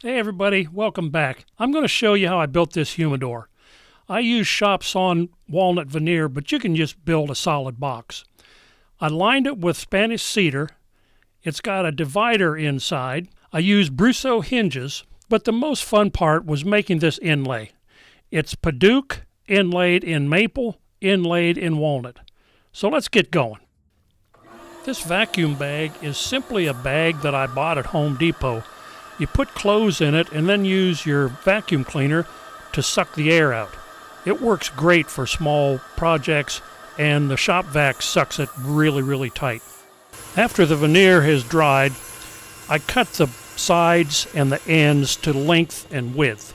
Hey everybody, welcome back. I'm going to show you how I built this humidor. I use shop sawn walnut veneer, but you can just build a solid box. I lined it with Spanish cedar. It's got a divider inside. I used Brusso hinges, but the most fun part was making this inlay. It's Padauk, inlaid in maple, inlaid in walnut. So let's get going. This vacuum bag is simply a bag that I bought at Home Depot. You put clothes in it and then use your vacuum cleaner to suck the air out. It works great for small projects, and the shop vac sucks it really tight. After the veneer has dried, I cut the sides and the ends to length and width.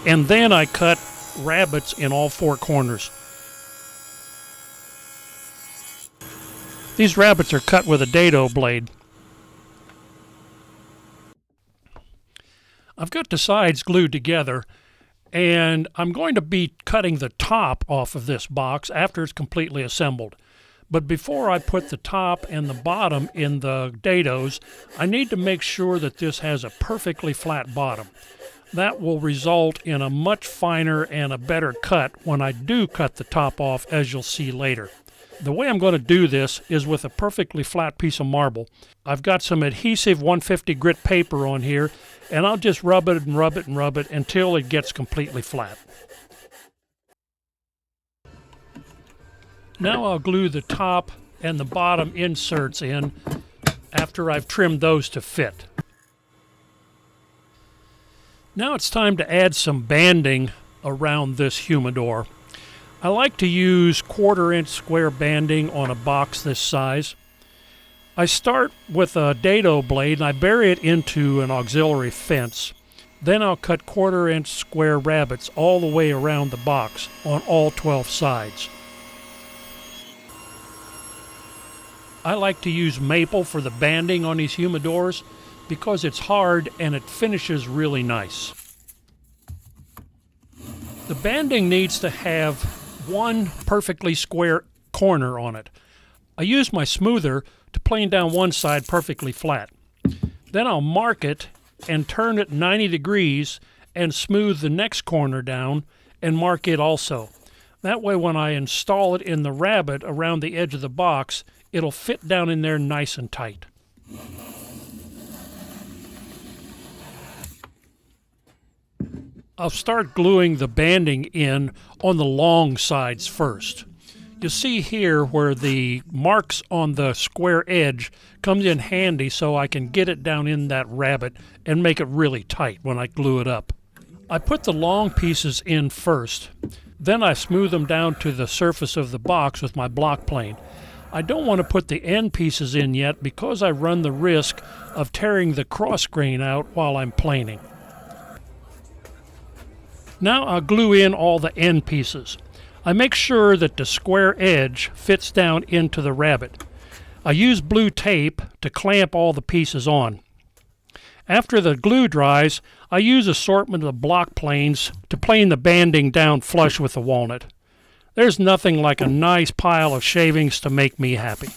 And then I cut rabbets in all four corners. These rabbets are cut with a dado blade. I've got the sides glued together, and I'm going to be cutting the top off of this box after it's completely assembled. But before I put the top and the bottom in the dados, I need to make sure that this has a perfectly flat bottom. That will result in a much finer and a better cut when I do cut the top off, as you'll see later. The way I'm going to do this is with a perfectly flat piece of marble. I've got some adhesive 150 grit paper on here, and I'll just rub it and rub it and rub it until it gets completely flat. Now I'll glue the top and the bottom inserts in after I've trimmed those to fit. Now it's time to add some banding around this humidor. I like to use 1/4-inch square banding on a box this size. I start with a dado blade and I bury it into an auxiliary fence. Then I'll cut 1/4-inch square rabbets all the way around the box on all 12 sides. I like to use maple for the banding on these humidors because it's hard and it finishes really nice. The banding needs to have one perfectly square corner on it. I use my smoother to plane down one side perfectly flat. Then I'll mark it and turn it 90 degrees and smooth the next corner down and mark it also. That way when I install it in the rabbet around the edge of the box, it'll fit down in there nice and tight. I'll start gluing the banding in on the long sides first. You'll see here where the marks on the square edge comes in handy so I can get it down in that rabbet and make it really tight when I glue it up. I put the long pieces in first, then I smooth them down to the surface of the box with my block plane. I don't want to put the end pieces in yet because I run the risk of tearing the cross grain out while I'm planing. Now I'll glue in all the end pieces. I make sure that the square edge fits down into the rabbet. I use blue tape to clamp all the pieces on. After the glue dries, I use assortment of block planes to plane the banding down flush with the walnut. There's nothing like a nice pile of shavings to make me happy.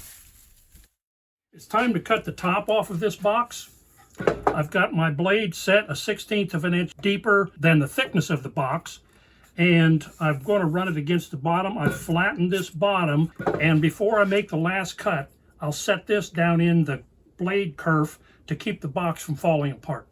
It's time to cut the top off of this box. I've got my blade set 1/16 of an inch deeper than the thickness of the box, and I'm going to run it against the bottom. I've flattened this bottom, and before I make the last cut, I'll set this down in the blade kerf to keep the box from falling apart.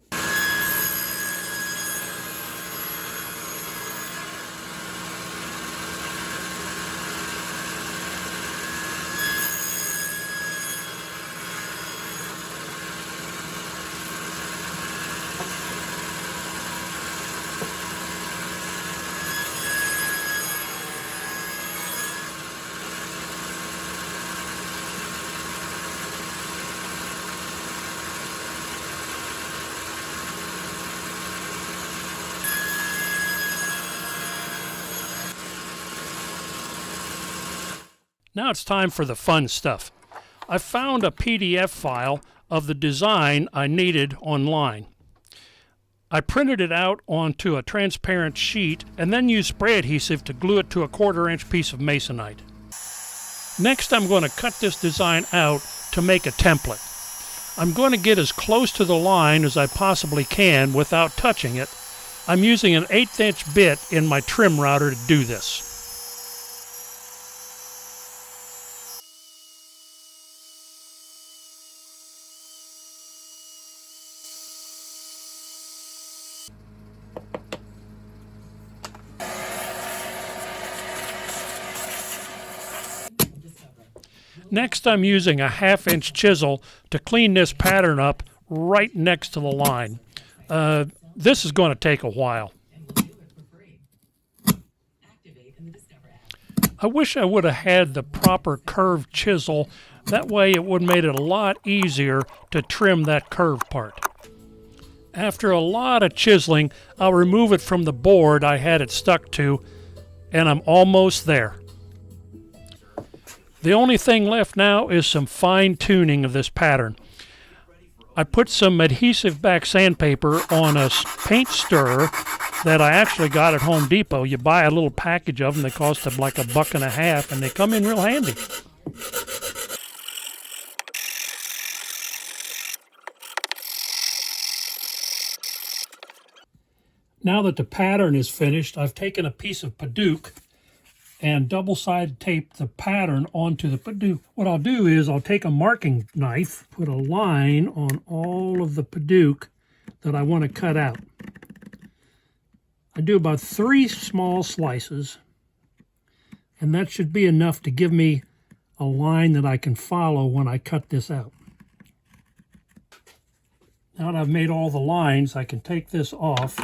Now it's time for the fun stuff. I found a PDF file of the design I needed online. I printed it out onto a transparent sheet and then used spray adhesive to glue it to a 1/4-inch piece of masonite. Next, I'm going to cut this design out to make a template. I'm going to get as close to the line as I possibly can without touching it. I'm using an 1/8 inch bit in my trim router to do this. Next, I'm using a 1/2 inch chisel to clean this pattern up right next to the line. This is going to take a while. I wish I would have had the proper curved chisel. That way it would have made it a lot easier to trim that curved part. After a lot of chiseling, I'll remove it from the board I had it stuck to, and I'm almost there. The only thing left now is some fine tuning of this pattern. I put some adhesive back sandpaper on a paint stirrer that I actually got at Home Depot. You buy a little package of them, they cost them like $1.50, and they come in real handy. Now that the pattern is finished, I've taken a piece of Padauk and double-sided tape the pattern onto the Padauk. What I'll do is I'll take a marking knife, put a line on all of the Padauk that I want to cut out. I do about 3 small slices, and that should be enough to give me a line that I can follow when I cut this out. Now that I've made all the lines, I can take this off,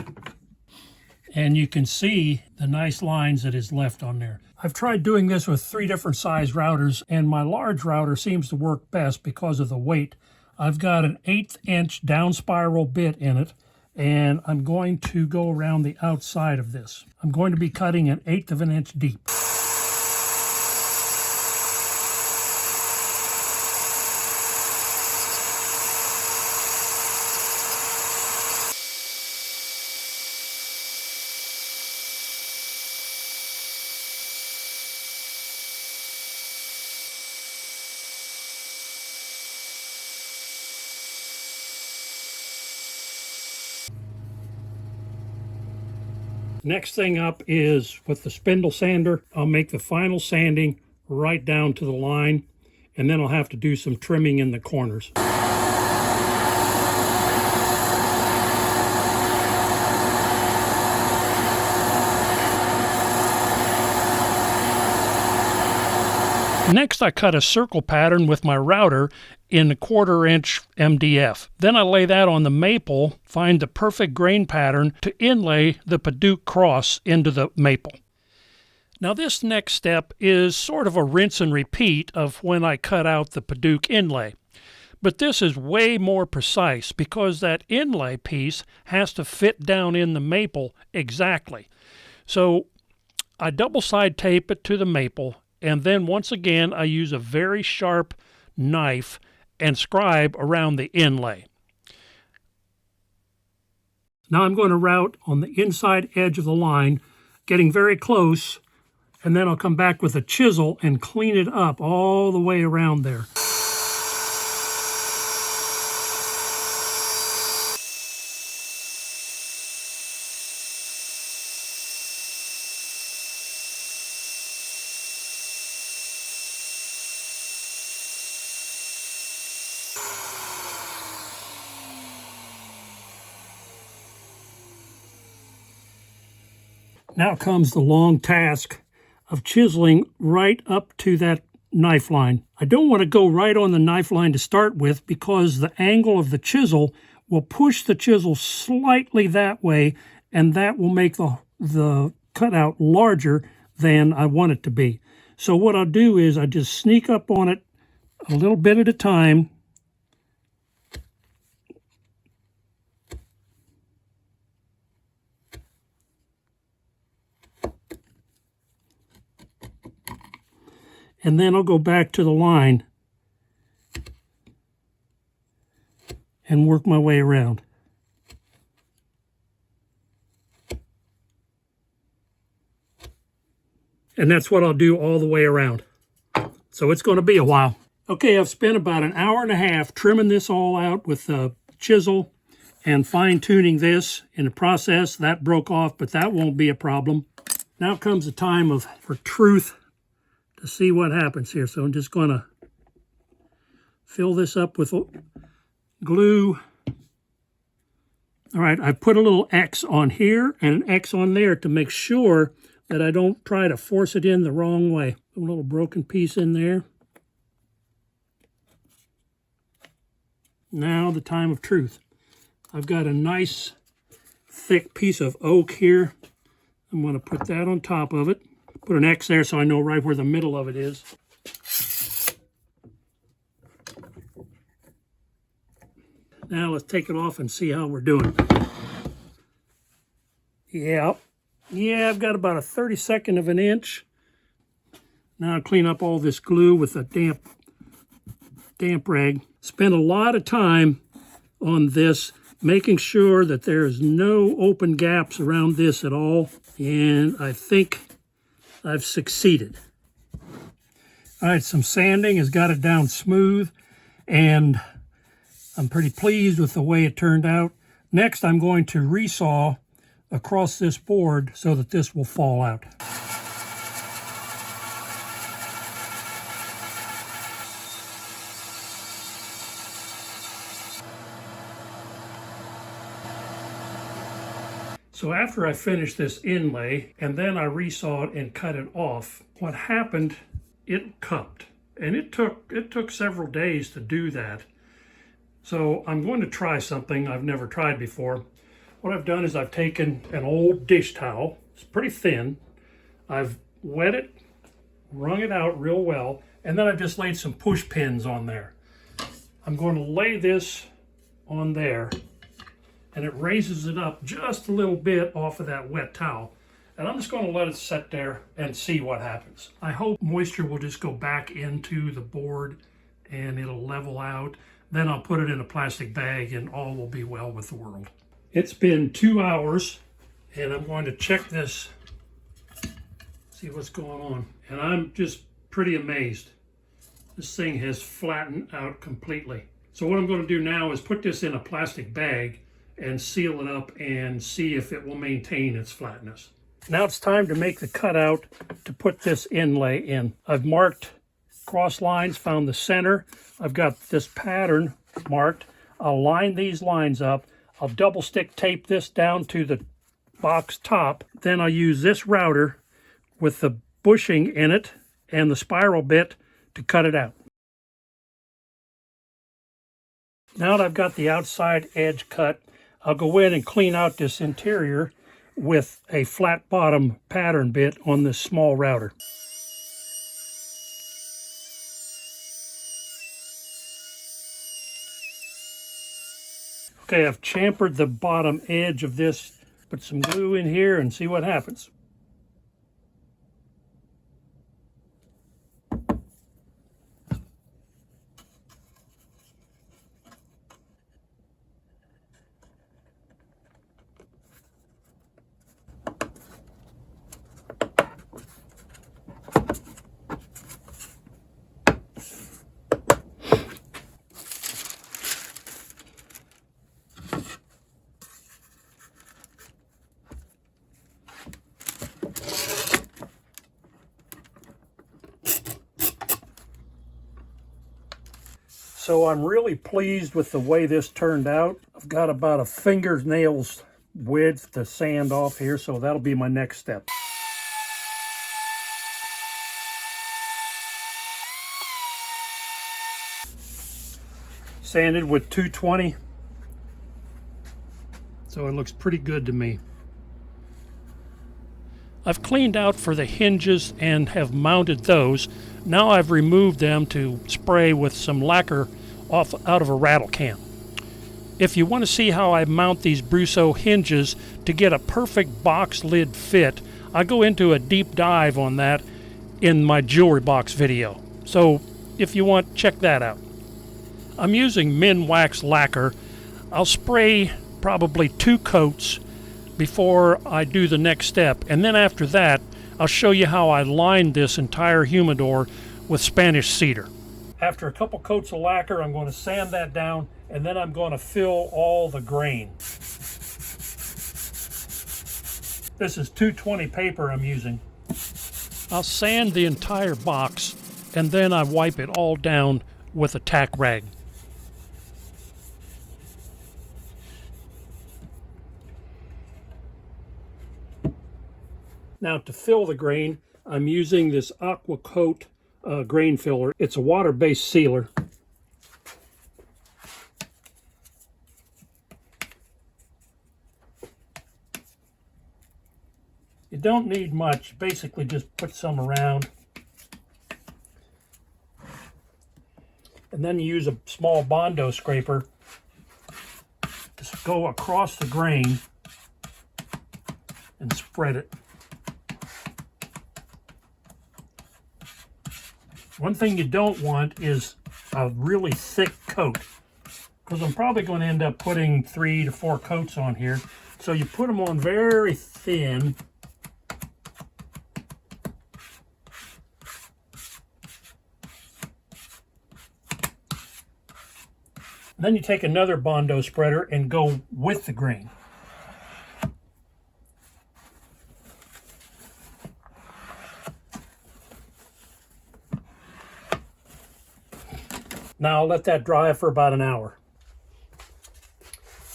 and you can see the nice lines that is left on there. I've tried doing this with 3 different size routers, and my large router seems to work best because of the weight. I've got an 1/8 inch down spiral bit in it, and I'm going to go around the outside of this. I'm going to be cutting an 1/8 of an inch deep. Next thing up is with the spindle sander, I'll make the final sanding right down to the line, and then I'll have to do some trimming in the corners. Next, I cut a circle pattern with my router in a 1/4 inch MDF. Then I lay that on the maple, find the perfect grain pattern to inlay the Padauk cross into the maple. Now this next step is sort of a rinse and repeat of when I cut out the Padauk inlay. But this is way more precise because that inlay piece has to fit down in the maple exactly. So I double side tape it to the maple, and then once again I use a very sharp knife and scribe around the inlay. Now I'm going to route on the inside edge of the line, getting very close, and then I'll come back with a chisel and clean it up all the way around there. Now comes the long task of chiseling right up to that knife line. I don't want to go right on the knife line to start with because the angle of the chisel will push the chisel slightly that way, and that will make the cutout larger than I want it to be. So what I'll do is I just sneak up on it a little bit at a time. And then I'll go back to the line and work my way around. And that's what I'll do all the way around. So it's going to be a while. Okay, I've spent about an hour and a half trimming this all out with a chisel and fine-tuning this. In the process, that broke off, but that won't be a problem. Now comes the time for truth to see what happens here. So I'm just going to fill this up with glue. All right, I put a little X on here and an X on there to make sure that I don't try to force it in the wrong way. A little broken piece in there. Now the time of truth. I've got a nice thick piece of oak here. I'm going to put that on top of it. Put an X there so I know right where the middle of it is. Now let's take it off and see how we're doing. Yeah, I've got about a 32nd of an inch. Now I'll clean up all this glue with a damp rag. Spent a lot of time on this, making sure that there's no open gaps around this at all, and I think I've succeeded. All right, some sanding has got it down smooth, and I'm pretty pleased with the way it turned out. Next, I'm going to resaw across this board so that this will fall out. So after I finished this inlay, and then I resaw it and cut it off, what happened, it cupped. And it took several days to do that. So I'm going to try something I've never tried before. What I've done is I've taken an old dish towel, it's pretty thin, I've wet it, wrung it out real well, and then I've just laid some push pins on there. I'm going to lay this on there, and it raises it up just a little bit off of that wet towel. And I'm just going to let it sit there and see what happens. I hope moisture will just go back into the board and it'll level out. Then I'll put it in a plastic bag and all will be well with the world. It's been 2 hours and I'm going to check this, see what's going on. And I'm just pretty amazed. This thing has flattened out completely. So what I'm going to do now is put this in a plastic bag and seal it up and see if it will maintain its flatness. Now it's time to make the cutout to put this inlay in. I've marked cross lines, found the center. I've got this pattern marked. I'll line these lines up. I'll double stick tape this down to the box top. Then I'll use this router with the bushing in it and the spiral bit to cut it out. Now that I've got the outside edge cut, I'll go in and clean out this interior with a flat bottom pattern bit on this small router. Okay, I've chamfered the bottom edge of this, put some glue in here and see what happens. So I'm really pleased with the way this turned out. I've got about a fingernail's width to sand off here, so that'll be my next step. Sanded with 220, so it looks pretty good to me. I've cleaned out for the hinges and have mounted those. Now I've removed them to spray with some lacquer out of a rattle can. If you want to see how I mount these Brusso hinges to get a perfect box lid fit, I go into a deep dive on that in my jewelry box video. So if you want, check that out. I'm using Minwax lacquer. I'll spray probably 2 coats before I do the next step, and then after that I'll show you how I lined this entire humidor with Spanish cedar. After a couple coats of lacquer, I'm going to sand that down, and then I'm going to fill all the grain. This is 220 paper I'm using. I'll sand the entire box, and then I wipe it all down with a tack rag. Now to fill the grain, I'm using this Aqua Coat grain filler. It's a water-based sealer. You don't need much. Basically just put some around. And then you use a small Bondo scraper to go across the grain and spread it. One thing you don't want is a really thick coat, because I'm probably going to end up putting 3 to 4 coats on here. So you put them on very thin. Then you take another Bondo spreader and go with the grain. Now I'll let that dry for about an hour.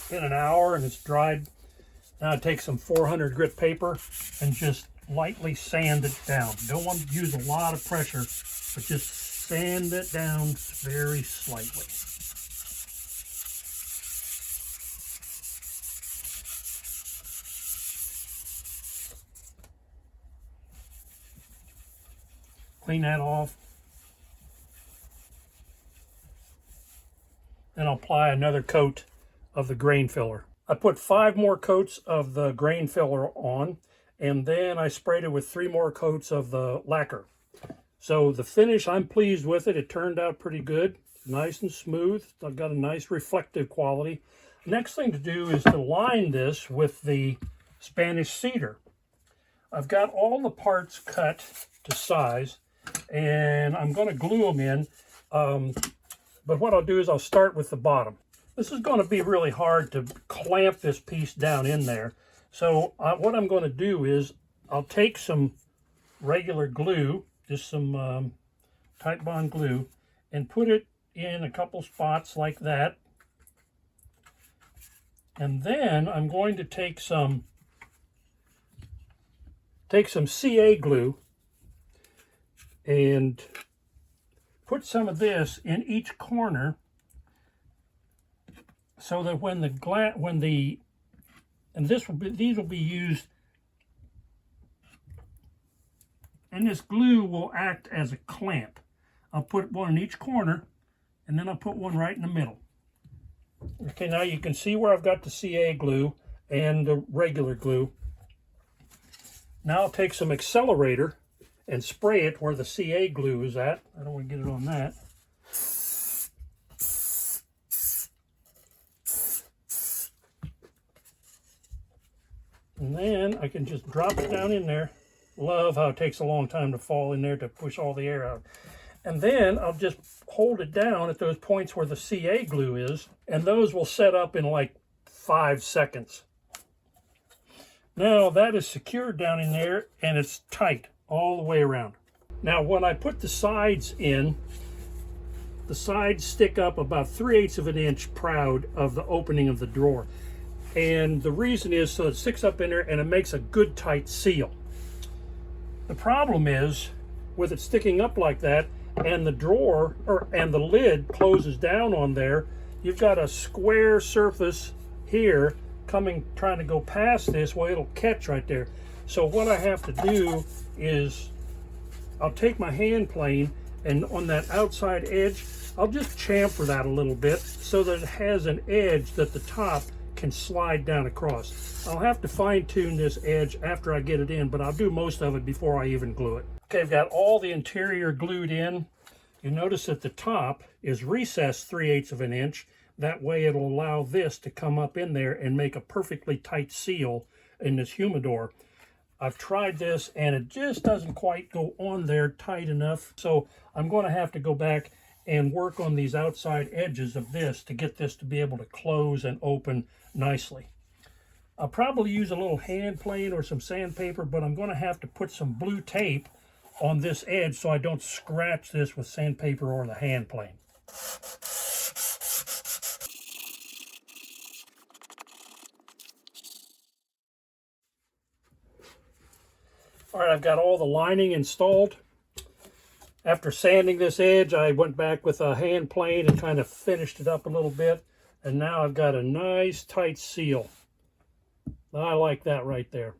In an hour and it's dried. Now I take some 400 grit paper and just lightly sand it down. Don't want to use a lot of pressure, but just sand it down very slightly. Clean that off. Then I'll apply another coat of the grain filler. I put 5 more coats of the grain filler on, and then I sprayed it with 3 more coats of the lacquer. So the finish, I'm pleased with it. It turned out pretty good, nice and smooth. I've got a nice reflective quality. Next thing to do is to line this with the Spanish Cedar. I've got all the parts cut to size, and I'm going to glue them in. But what I'll do is I'll start with the bottom. This is going to be really hard to clamp this piece down in there. So what I'm going to do is I'll take some regular glue, just some tight bond glue, and put it in a couple spots like that. And then I'm going to take some CA glue and put some of this in each corner, so that these will be used, and this glue will act as a clamp. I'll put one in each corner, and then I'll put one right in the middle. Okay, now you can see where I've got the CA glue and the regular glue. Now I'll take some accelerator and spray it where the CA glue is at. I don't want to get it on that. And then I can just drop it down in there. Love how it takes a long time to fall in there to push all the air out. And then I'll just hold it down at those points where the CA glue is, and those will set up in like 5 seconds. Now that is secured down in there, and it's tight all the way around. Now when I put the sides in, the sides stick up about 3/8 of an inch proud of the opening of the drawer. And the reason is so it sticks up in there and it makes a good tight seal. The problem is with it sticking up like that, and the drawer and the lid closes down on there, you've got a square surface here trying to go past this. Well, it'll catch right there. So what I have to do is I'll take my hand plane, and on that outside edge, I'll just chamfer that a little bit so that it has an edge that the top can slide down across. I'll have to fine tune this edge after I get it in, but I'll do most of it before I even glue it. Okay, I've got all the interior glued in. You notice that the top is recessed 3/8 of an inch. That way it'll allow this to come up in there and make a perfectly tight seal in this humidor. I've tried this and it just doesn't quite go on there tight enough. So I'm going to have to go back and work on these outside edges of this to get this to be able to close and open nicely. I'll probably use a little hand plane or some sandpaper, but I'm going to have to put some blue tape on this edge so I don't scratch this with sandpaper or the hand plane. All right, I've got all the lining installed. After sanding this edge, I went back with a hand plane and kind of finished it up a little bit. And now I've got a nice tight seal. I like that right there.